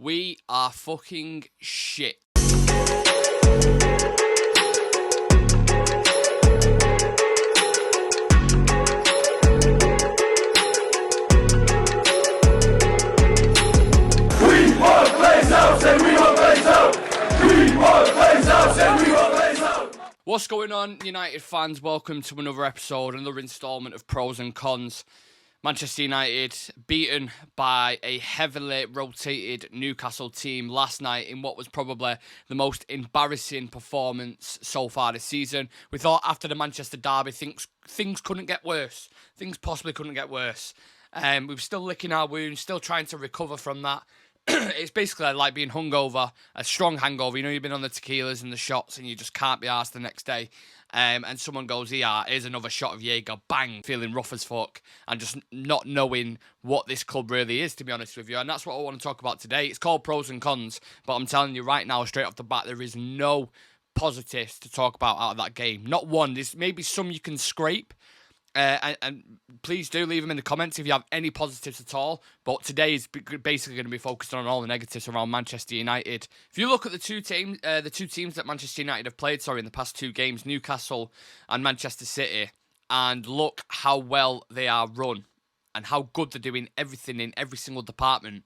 We are fucking shit. What's going on, United fans? Welcome to another episode, another instalment of Pros and Cons. Manchester United beaten by a heavily rotated Newcastle team last night in what was probably the most embarrassing performance so far this season. We thought after the Manchester derby, things couldn't get worse. Things possibly couldn't get worse. We were still licking our wounds, still trying to recover from that. It's basically like being hungover, a strong hangover. You know, you've been on the tequilas and the shots and you just can't be arsed the next day. And someone goes, here's another shot of Jaeger, bang, feeling rough as fuck and just not knowing what this club really is, to be honest with you. And that's what I want to talk about today. It's called Pros and Cons, but I'm telling you right now, straight off the bat, there is no positives to talk about out of that game. Not one. There's maybe some you can scrape. And please do leave them in the comments if you have any positives at all. But today is basically going to be focused on all the negatives around Manchester United. If you look at the two teams that Manchester United have played, in the past two games, Newcastle and Manchester City, and look how well they are run and how good they're doing everything in every single department.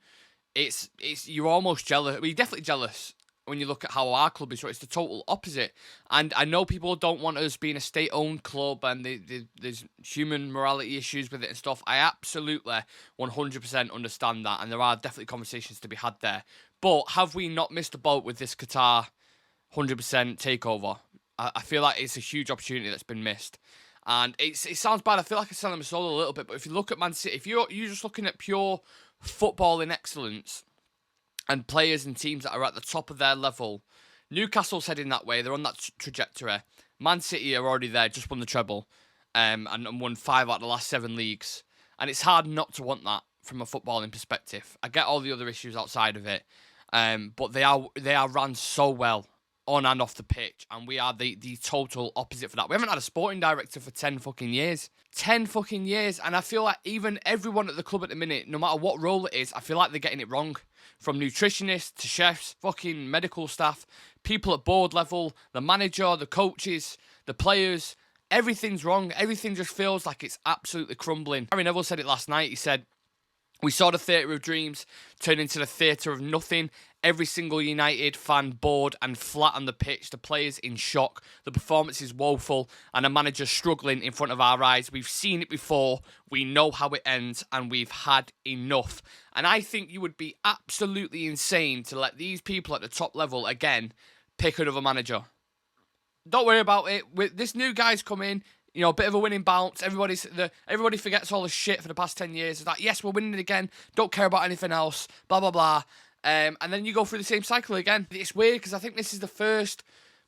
It's you're almost jealous. Well, you're definitely jealous when you look at how our club is, right? It's the total opposite. And I know people don't want us being a state-owned club and there's human morality issues with it and stuff. I absolutely 100% understand that, and there are definitely conversations to be had there. But have we not missed a boat with this Qatar 100% takeover? I feel like it's a huge opportunity that's been missed. And it sounds bad. I feel like I'm selling my soul a little bit, but if you look at Man City, if you're just looking at pure footballing excellence and players and teams that are at the top of their level, Newcastle's heading that way. They're on that trajectory. Man City are already there, just won the treble, and won 5 out of the last 7 leagues. And it's hard not to want that from a footballing perspective. I get all the other issues outside of it, but they are run so well on and off the pitch, and we are the total opposite for that. We haven't had a sporting director for 10 fucking years. 10 fucking years, and I feel like even everyone at the club at the minute, no matter what role it is, I feel like they're getting it wrong. From nutritionists to chefs, fucking medical staff, people at board level, the manager, the coaches, the players, everything's wrong. Everything just feels like it's absolutely crumbling. Gary Neville said it last night. He said, "We saw the theatre of dreams turn into the theatre of nothing. Every single United fan bored and flat on the pitch. The players in shock. The performance is woeful and a manager struggling in front of our eyes. We've seen it before. We know how it ends and we've had enough." And I think you would be absolutely insane to let these people at the top level, again, pick another manager. Don't worry about it. With this new guy's come in, you know, a bit of a winning bounce. Everybody forgets all the shit for the past 10 years. It's like, yes, we're winning again. Don't care about anything else. Blah, blah, blah. And then you go through the same cycle again. It's weird because I think this is the first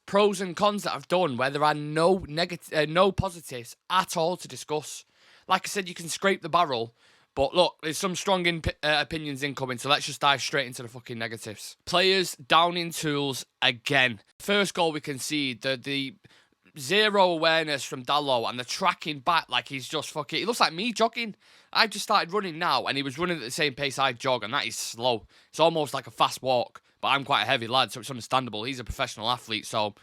pros and cons that I've done where there are no positives at all to discuss. Like I said, you can scrape the barrel. But look, there's some strong opinions incoming, so let's just dive straight into the fucking negatives. Players down in tools again. First goal we can see, the zero awareness from Dalot and the tracking back like he's just fucking... It looks like me jogging. I've just started running now and he was running at the same pace I jog, and that is slow. It's almost like a fast walk, but I'm quite a heavy lad, so it's understandable. He's a professional athlete, so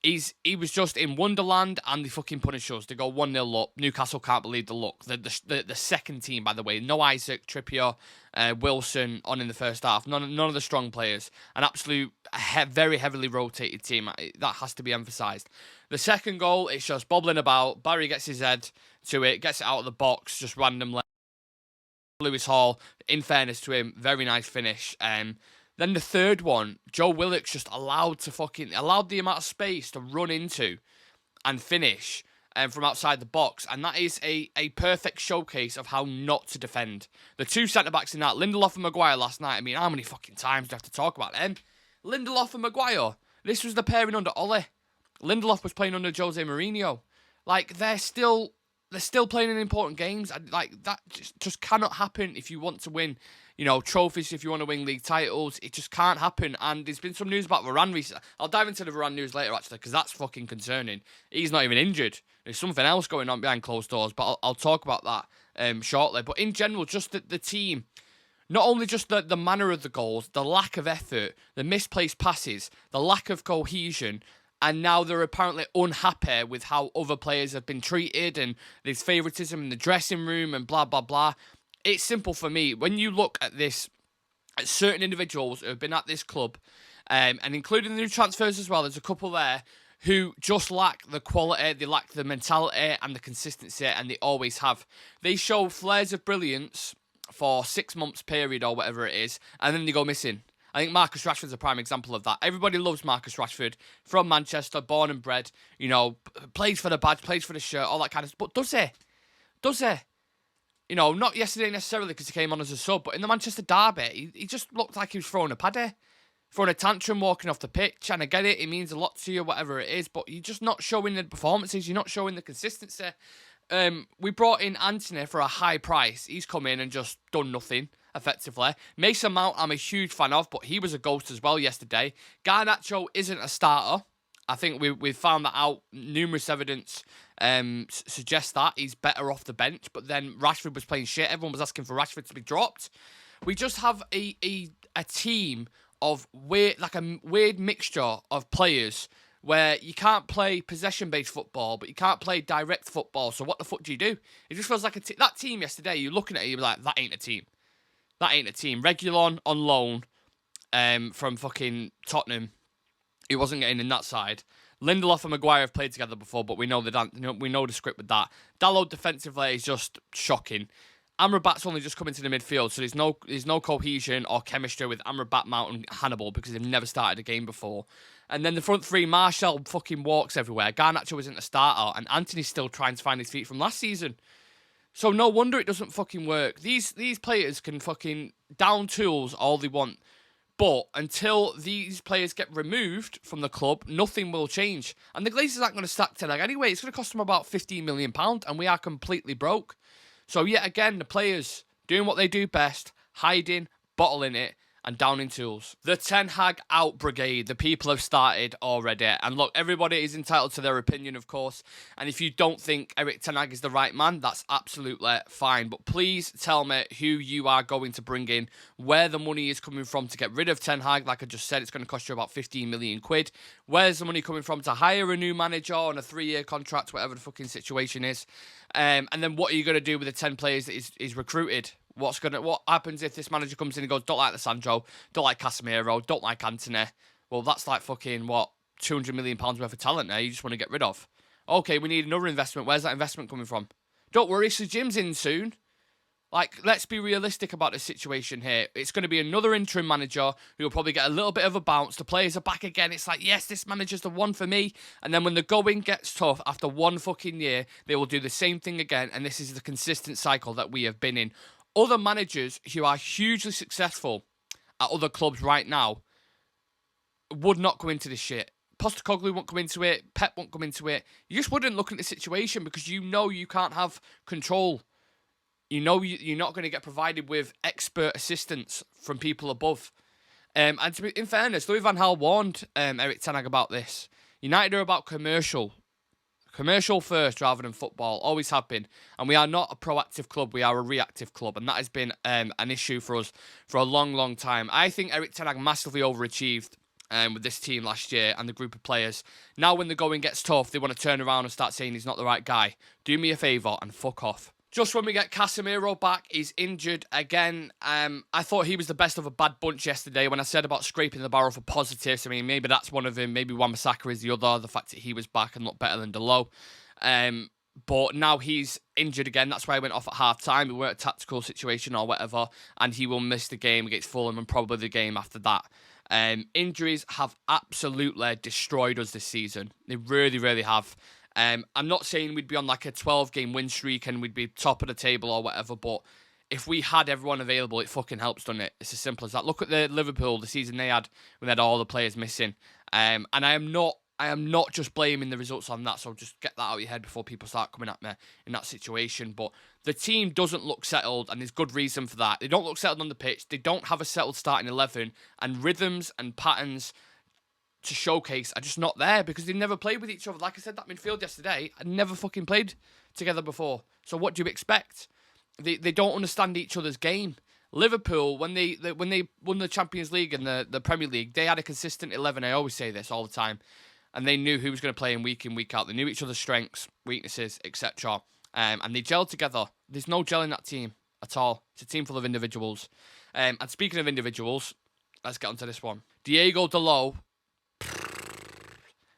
he was just in Wonderland and they fucking punish us. They go 1-0 up. Newcastle can't believe the luck. The second team, by the way, no Isaac, Trippier, Wilson on in the first half. None of the strong players. An absolute very heavily rotated team. That has to be emphasised. The second goal, it's just bobbling about. Barry gets his head to it, gets it out of the box, just randomly. Lewis Hall, in fairness to him, very nice finish. Then the third one, Joe Willock's just allowed the amount of space to run into and finish from outside the box. And that is a perfect showcase of how not to defend. The two centre-backs in that, Lindelof and Maguire last night. I mean, how many fucking times do I have to talk about them? Lindelof and Maguire. This was the pairing under Ole. Lindelof was playing under Jose Mourinho. Like, they're still playing in important games. Like, that just cannot happen if you want to win, you know, trophies, if you want to win league titles. It just can't happen. And there's been some news about Varane recently. I'll dive into the Varane news later, actually, because that's fucking concerning. He's not even injured. There's something else going on behind closed doors, but I'll talk about that shortly. But in general, just the team Not only just the manner of the goals, the lack of effort, the misplaced passes, the lack of cohesion, and now they're apparently unhappy with how other players have been treated and there's favouritism in the dressing room and blah, blah, blah. It's simple for me. When you look at this, at certain individuals who have been at this club, and including the new transfers as well, there's a couple there who just lack the quality, they lack the mentality and the consistency, and they always have. They show flares of brilliance for 6 months period or whatever it is, and then they go missing. I think Marcus Rashford's a prime example of that. Everybody loves Marcus Rashford, from Manchester, born and bred, you know, plays for the badge, plays for the shirt, all that kind of stuff. But does he? Does he? You know, not yesterday necessarily because he came on as a sub, but in the Manchester derby, he just looked like he was throwing a paddy, throwing a tantrum, walking off the pitch. And I get it, it means a lot to you, whatever it is, but you're just not showing the performances, you're not showing the consistency. We brought in Anthony for a high price. He's come in and just done nothing, effectively. Mason Mount, I'm a huge fan of, but he was a ghost as well yesterday. Garnacho isn't a starter. I think we've found that out. Numerous evidence suggests that he's better off the bench. But then Rashford was playing shit. Everyone was asking for Rashford to be dropped. We just have a team of weird mixture of players where you can't play possession-based football, but you can't play direct football. So what the fuck do you do? It just feels like that team yesterday. You're looking at it, you're like, that ain't a team. That ain't a team. Reguilon on loan from fucking Tottenham. He wasn't getting in that side. Lindelof and Maguire have played together before, but we know the script with that. Dalot defensively is just shocking. Amrabat's only just come into the midfield, so there's no cohesion or chemistry with Amrabat, Mount and Hannibal because they've never started a game before. And then the front three, Martial fucking walks everywhere. Garnacho isn't a starter, and Anthony's still trying to find his feet from last season. So no wonder it doesn't fucking work. These players can fucking down tools all they want. But until these players get removed from the club, nothing will change. And the Glazers aren't going to sack Ten Hag anyway. It's going to cost them about £15 million, and we are completely broke. So yet again, the players doing what they do best, hiding, bottling it, and downing tools. The Ten Hag out brigade. The people have started already. And look, everybody is entitled to their opinion, of course. And if you don't think Erik Ten Hag is the right man, that's absolutely fine. But please tell me who you are going to bring in, where the money is coming from to get rid of Ten Hag. Like I just said, it's going to cost you about 15 million quid. Where's the money coming from to hire a new manager on a 3-year contract, whatever the fucking situation is? And then what are you going to do with the 10 players that is recruited? What happens if this manager comes in and goes, don't like Lissandro, don't like Casemiro, don't like Antony? Well, that's like fucking, £200 million worth of talent there you just want to get rid of. Okay, we need another investment. Where's that investment coming from? Don't worry, Sir Jim's in soon. Like, let's be realistic about the situation here. It's going to be another interim manager who will probably get a little bit of a bounce. The players are back again. It's like, yes, this manager's the one for me. And then when the going gets tough, after one fucking year, they will do the same thing again. And this is the consistent cycle that we have been in. Other managers who are hugely successful at other clubs right now would not go into this shit. Postecoglou won't come into it. Pep won't come into it. You just wouldn't look at the situation because you know you can't have control. You know you're not going to get provided with expert assistance from people above. And to be, in fairness, Louis van Gaal warned Erik Ten Hag about this. United are about commercial. Commercial first rather than football, always have been. And we are not a proactive club, we are a reactive club. And that has been an issue for us for a long, long time. I think Erik Ten Hag massively overachieved with this team last year and the group of players. Now when the going gets tough, they want to turn around and start saying he's not the right guy. Do me a favour and fuck off. Just when we get Casemiro back, he's injured again. I thought he was the best of a bad bunch yesterday when I said about scraping the barrel for positives. I mean, maybe that's one of them. Maybe Wan-Bissaka is the other. The fact that he was back and looked better than Dalot. But now he's injured again. That's why he went off at half-time. We weren't a tactical situation or whatever. And he will miss the game against Fulham and probably the game after that. Injuries have absolutely destroyed us this season. They really, really have. I'm not saying we'd be on like a 12-game win streak and we'd be top of the table or whatever, but if we had everyone available, it fucking helps, doesn't it? It's as simple as that. Look at the Liverpool, the season they had when they had all the players missing. And I am not just blaming the results on that, so just get that out of your head before people start coming at me in that situation. But the team doesn't look settled, and there's good reason for that. They don't look settled on the pitch. They don't have a settled starting 11, and rhythms and patterns to showcase are just not there because they've never played with each other. Like I said, that midfield yesterday, I'd never fucking played together before. So what do you expect? They don't understand each other's game. Liverpool, when they won the Champions League and the Premier League, they had a consistent 11. I always say this all the time. And they knew who was going to play in, week out. They knew each other's strengths, weaknesses, etc. And they gelled together. There's no gel in that team at all. It's a team full of individuals. And speaking of individuals, let's get onto this one. Diego Dalot,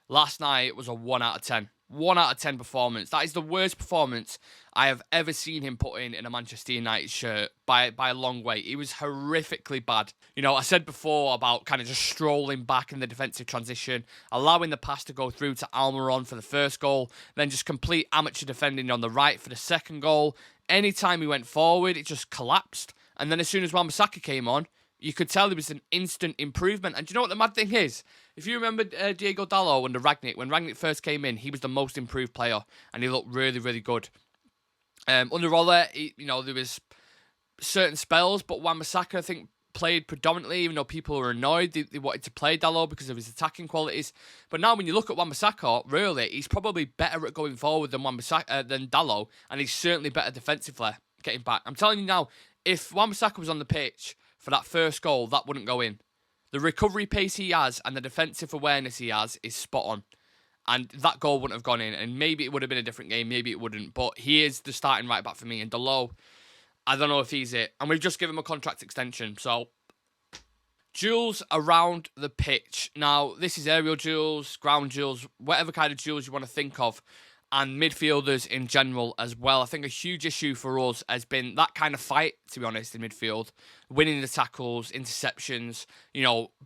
last night was a 1 out of 10. 1 out of 10 performance. That is the worst performance I have ever seen him put in a Manchester United shirt by a long way. He was horrifically bad. You know, I said before about kind of just strolling back in the defensive transition, allowing the pass to go through to Almiron for the first goal, then just complete amateur defending on the right for the second goal. Anytime he went forward, it just collapsed. And then as soon as Wan-Bissaka came on, you could tell there was an instant improvement. And do you know what the mad thing is? If you remember Diego Dalot under Rangnick, when Rangnick first came in, he was the most improved player, and he looked really, really good. Under Ole, there was certain spells, but Wan-Bissaka, I think, played predominantly, even though people were annoyed. They wanted to play Dalot because of his attacking qualities. But now when you look at Wan-Bissaka, really, he's probably better at going forward than Dalot, and he's certainly better defensively getting back. I'm telling you now, if Wan-Bissaka was on the pitch for that first goal, that wouldn't go in. The recovery pace he has and the defensive awareness he has is spot on. And that goal wouldn't have gone in. And maybe it would have been a different game. Maybe it wouldn't. But he is the starting right back for me. And Dalot, I don't know if he's it. And we've just given him a contract extension. So, duels around the pitch. Now, this is aerial duels, ground duels, whatever kind of duels you want to think of. And midfielders in general as well. I think a huge issue for us has been that kind of fight, to be honest, in midfield. Winning the tackles, interceptions,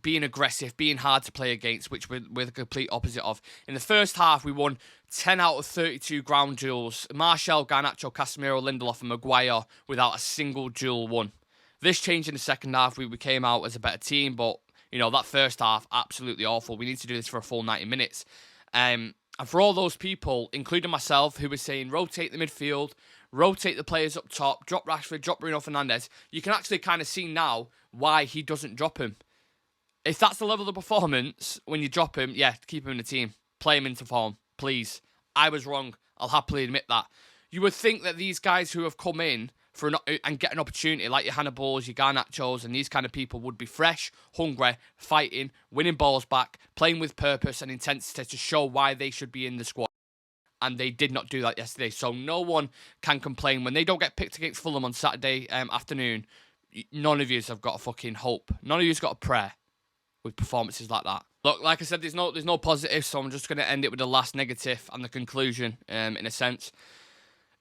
being aggressive, being hard to play against, which we're the complete opposite of. In the first half, we won 10 out of 32 ground duels. Martial, Garnacho, Casemiro, Lindelof and Maguire without a single duel won. This changed in the second half. We came out as a better team, but, that first half, absolutely awful. We need to do this for a full 90 minutes. And for all those people, including myself, who were saying rotate the midfield, rotate the players up top, drop Rashford, drop Bruno Fernandes, you can actually kind of see now why he doesn't drop him. If that's the level of performance, when you drop him, yeah, keep him in the team. Play him into form, please. I was wrong. I'll happily admit that. You would think that these guys who have come in and get an opportunity, like your Hannibals, your Garnachos, and these kind of people would be fresh, hungry, fighting, winning balls back, playing with purpose and intensity to show why they should be in the squad. And they did not do that yesterday. So no one can complain. When they don't get picked against Fulham on Saturday afternoon, none of you have got a fucking hope. None of you have got a prayer with performances like that. Look, like I said, there's no positive, so I'm just going to end it with the last negative and the conclusion, in a sense.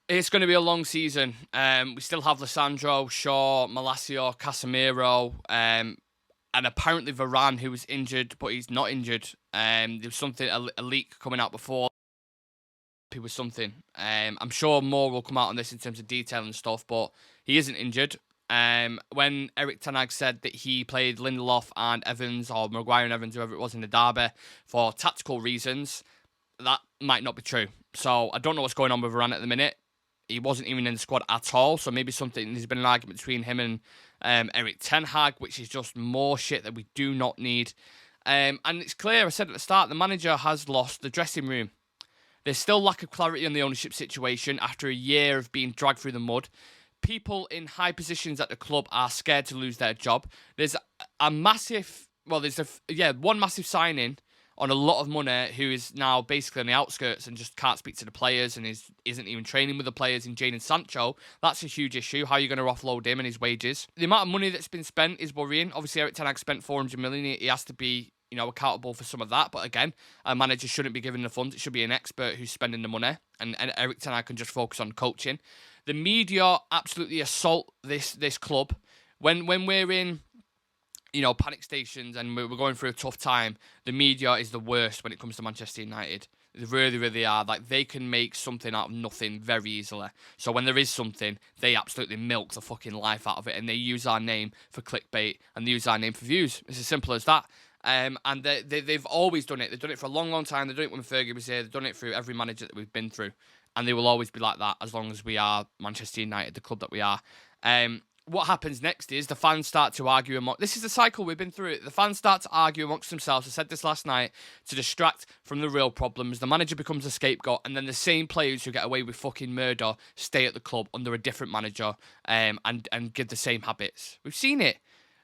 It's going to be a long season. We still have Lissandro, Shaw, Malacio, Casemiro, and apparently Varane, who was injured, but he's not injured. There was something, a leak coming out before. It was something. I'm sure more will come out on this in terms of detail and stuff, but he isn't injured. When Erik ten Hag said that he played Lindelof and Evans, or Maguire and Evans, whoever it was in the derby, for tactical reasons, that might not be true. So I don't know what's going on with Varane at the minute. He wasn't even in the squad at all, so maybe there's been an argument between him and Erik ten Hag, which is just more shit that we do not need. And it's clear, I said at the start, the manager has lost the dressing room. There's still lack of clarity on the ownership situation after a year of being dragged through the mud. People in high positions at the club are scared to lose their job. There's one massive signing on a lot of money who is now basically on the outskirts and just can't speak to the players and isn't even training with the players in Jadon Sancho. That's a huge issue. How are you going to offload him and his wages? The amount of money that's been spent is worrying. Obviously, Erik ten Hag spent 400 million. He has to be accountable for some of that. But again, a manager shouldn't be given the funds. It should be an expert who's spending the money. And Erik ten Hag can just focus on coaching. The media absolutely assault this club. When we're in panic stations and we're going through a tough time, the media is the worst when it comes to Manchester United. They really, really are. Like, they can make something out of nothing very easily. So when there is something, they absolutely milk the fucking life out of it, and they use our name for clickbait and they use our name for views. It's as simple as that. And they've always done it. They've done it for a long, long time. They've done it when Fergie was here. They've done it through every manager that we've been through. And they will always be like that as long as we are Manchester United, the club that we are. what happens next is the fans start to argue this is the cycle, we've been through it. The fans start to argue amongst themselves. I said this last night, to distract from the real problems. The manager becomes a scapegoat, and then the same players who get away with fucking murder stay at the club under a different manager, and give the same habits. We've seen it.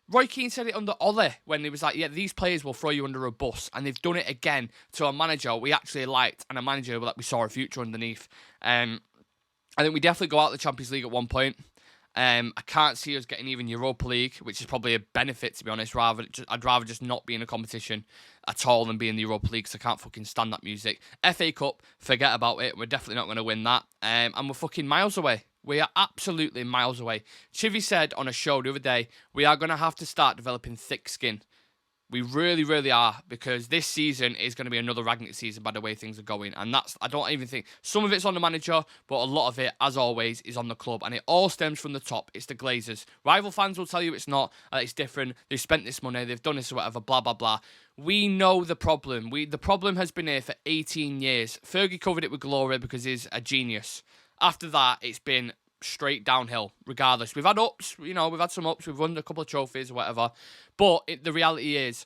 Roy Keane said it under Ole when he was like, yeah, these players will throw you under a bus, and they've done it again to a manager we actually liked and a manager that we saw a future underneath. I think we definitely go out of the Champions League at one point. I can't see us getting even Europa League, which is probably a benefit, to be honest. I'd rather just not be in a competition at all than be in the Europa League, because I can't fucking stand that music. FA Cup, forget about it. We're definitely not going to win that. And we're fucking miles away. We are absolutely miles away. Chivy said on a show the other day, we are going to have to start developing thick skin. We really, really are, because this season is going to be another Ragnick season by the way things are going. And I don't even think, some of it's on the manager, but a lot of it, as always, is on the club. And it all stems from the top. It's the Glazers. Rival fans will tell you it's not, it's different. They've spent this money, they've done this or whatever, blah, blah, blah. We know the problem. The problem has been here for 18 years. Fergie covered it with glory because he's a genius. After that, it's been straight downhill, regardless. We've had ups, we've had some ups, we've won a couple of trophies or whatever, but the reality is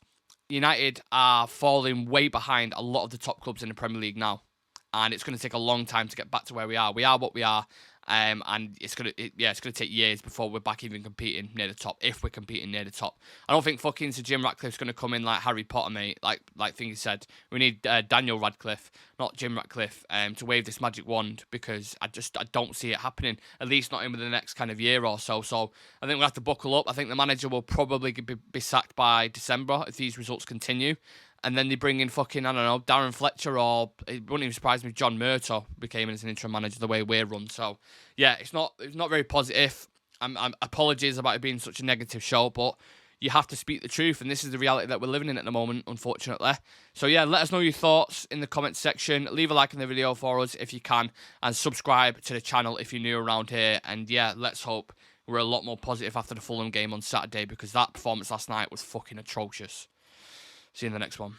United are falling way behind a lot of the top clubs in the Premier League now, and it's going to take a long time to get back to where we are. We are what we are, and it's going to take years before we're back even competing near the top, if we're competing near the top. I don't think fucking Sir Jim Ratcliffe's going to come in like Harry Potter, mate, like Thingy said. We need Daniel Radcliffe, not Jim Ratcliffe, to wave this magic wand, because I don't see it happening, at least not in the next kind of year or so. So I think we'll have to buckle up. I think the manager will probably be sacked by December if these results continue. And then they bring in fucking, I don't know, Darren Fletcher, or it wouldn't even surprise me if John Murtaugh became as an interim manager the way we're run. So, yeah, it's not very positive. I'm apologies about it being such a negative show, but you have to speak the truth, and this is the reality that we're living in at the moment, unfortunately. So, yeah, let us know your thoughts in the comments section. Leave a like on the video for us if you can, and subscribe to the channel if you're new around here. And, yeah, let's hope we're a lot more positive after the Fulham game on Saturday, because that performance last night was fucking atrocious. See you in the next one.